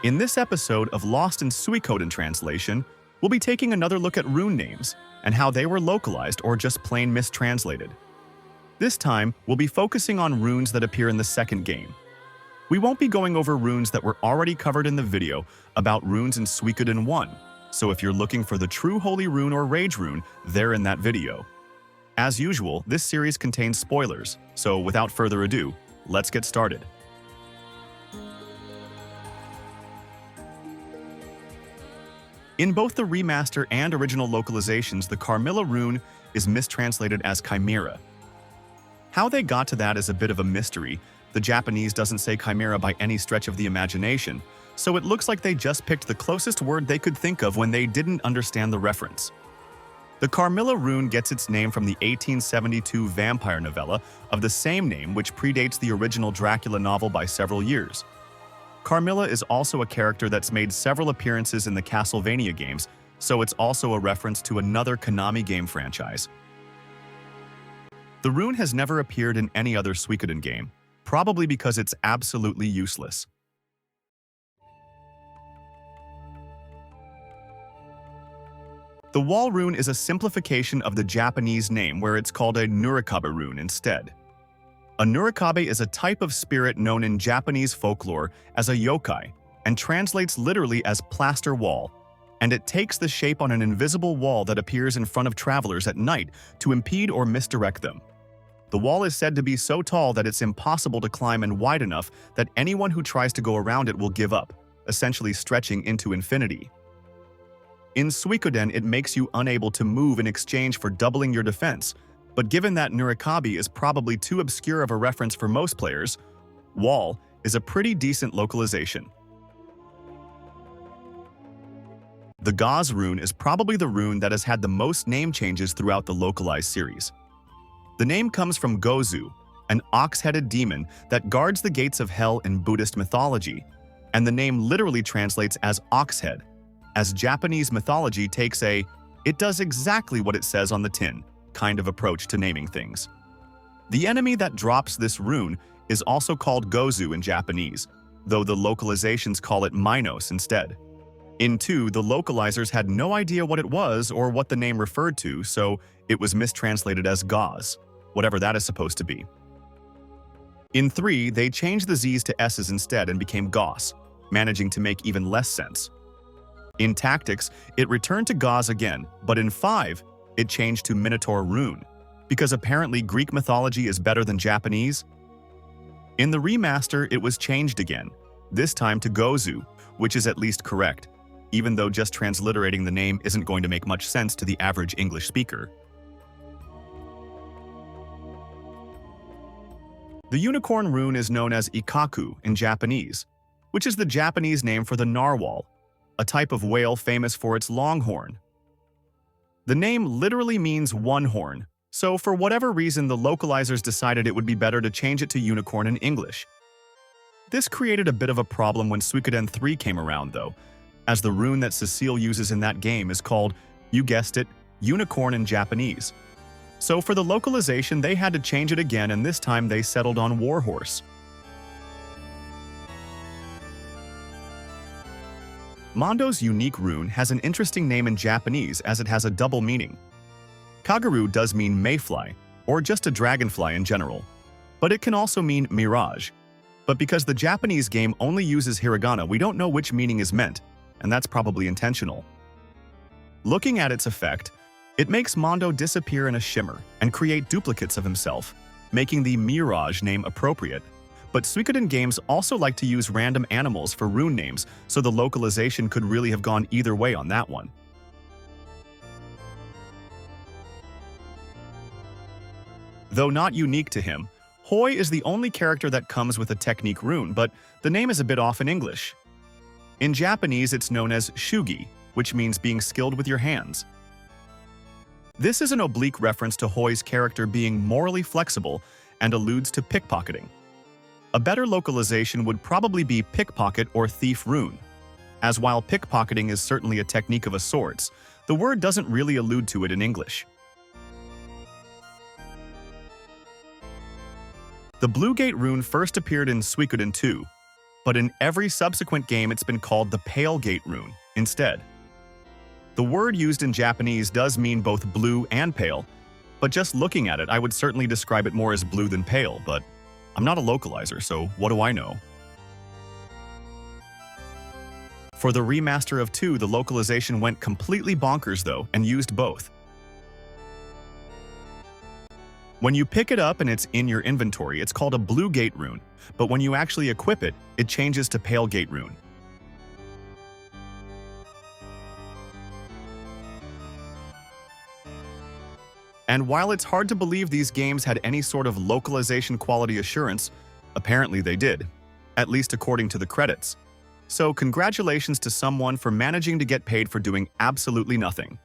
In this episode of Lost in Suikoden Translation, we'll be taking another look at rune names and how they were localized or just plain mistranslated. This time, we'll be focusing on runes that appear in the second game. We won't be going over runes that were already covered in the video about runes in Suikoden I, so if you're looking for the true Holy Rune or Rage Rune, they're in that video. As usual, this series contains spoilers, so without further ado, let's get started. In both the remaster and original localizations, the Carmilla Rune is mistranslated as Chimera. How they got to that is a bit of a mystery. The Japanese doesn't say chimera by any stretch of the imagination, so it looks like they just picked the closest word they could think of when they didn't understand the reference. The Carmilla Rune gets its name from the 1872 vampire novella of the same name, which predates the original Dracula novel by several years. Carmilla is also a character that's made several appearances in the Castlevania games, so it's also a reference to another Konami game franchise. The rune has never appeared in any other Suikoden game, probably because it's absolutely useless. The Wall Rune is a simplification of the Japanese name where it's called a Nurikabe rune instead. A Nurikabe is a type of spirit known in Japanese folklore as a yokai and translates literally as plaster wall, and it takes the shape on an invisible wall that appears in front of travelers at night to impede or misdirect them. The wall is said to be so tall that it's impossible to climb and wide enough that anyone who tries to go around it will give up, essentially stretching into infinity. In Suikoden, it makes you unable to move in exchange for doubling your defense, but given that Nurikabe is probably too obscure of a reference for most players, Wall is a pretty decent localization. The Gozz rune is probably the rune that has had the most name changes throughout the localized series. The name comes from Gozu, an ox-headed demon that guards the gates of hell in Buddhist mythology, and the name literally translates as ox-head, as Japanese mythology takes a "it does exactly what it says on the tin" kind of approach to naming things. The enemy that drops this rune is also called Gozu in Japanese, though the localizations call it Minos instead. In 2, the localizers had no idea what it was or what the name referred to, so it was mistranslated as Gozz, whatever that is supposed to be. In 3, they changed the Z's to S's instead and became Goss, managing to make even less sense. In Tactics, it returned to Gozz again, but in 5, it changed to Minotaur Rune, because apparently Greek mythology is better than Japanese. In the remaster, it was changed again, this time to Gozu, which is at least correct, even though just transliterating the name isn't going to make much sense to the average English speaker. The Unicorn Rune is known as Ikaku in Japanese, which is the Japanese name for the narwhal, a type of whale famous for its long horn. The name literally means one horn, so for whatever reason the localizers decided it would be better to change it to unicorn in English. This created a bit of a problem when Suikoden III came around though, as the rune that Cecile uses in that game is called, you guessed it, unicorn in Japanese. So for the localization they had to change it again, and this time they settled on warhorse. Mondo's unique rune has an interesting name in Japanese as it has a double meaning. Kaguru does mean mayfly, or just a dragonfly in general, but it can also mean mirage. But because the Japanese game only uses hiragana, we don't know which meaning is meant, and that's probably intentional. Looking at its effect, it makes Mondo disappear in a shimmer and create duplicates of himself, making the mirage name appropriate. But Suikoden games also like to use random animals for rune names, so the localization could really have gone either way on that one. Though not unique to him, Hoi is the only character that comes with a Technique Rune, but the name is a bit off in English. In Japanese, it's known as shugi, which means being skilled with your hands. This is an oblique reference to Hoi's character being morally flexible and alludes to pickpocketing. A better localization would probably be pickpocket or thief rune, as while pickpocketing is certainly a technique of a sorts, the word doesn't really allude to it in English. The Blue Gate rune first appeared in Suikoden II, but in every subsequent game it's been called the Pale Gate Rune instead. The word used in Japanese does mean both blue and pale, but just looking at it, I would certainly describe it more as blue than pale, but I'm not a localizer, so what do I know? For the remaster of 2, the localization went completely bonkers though, and used both. When you pick it up and it's in your inventory, it's called a Blue Gate Rune, but when you actually equip it, it changes to Pale Gate Rune. And while it's hard to believe these games had any sort of localization quality assurance, apparently they did, at least according to the credits. So congratulations to someone for managing to get paid for doing absolutely nothing.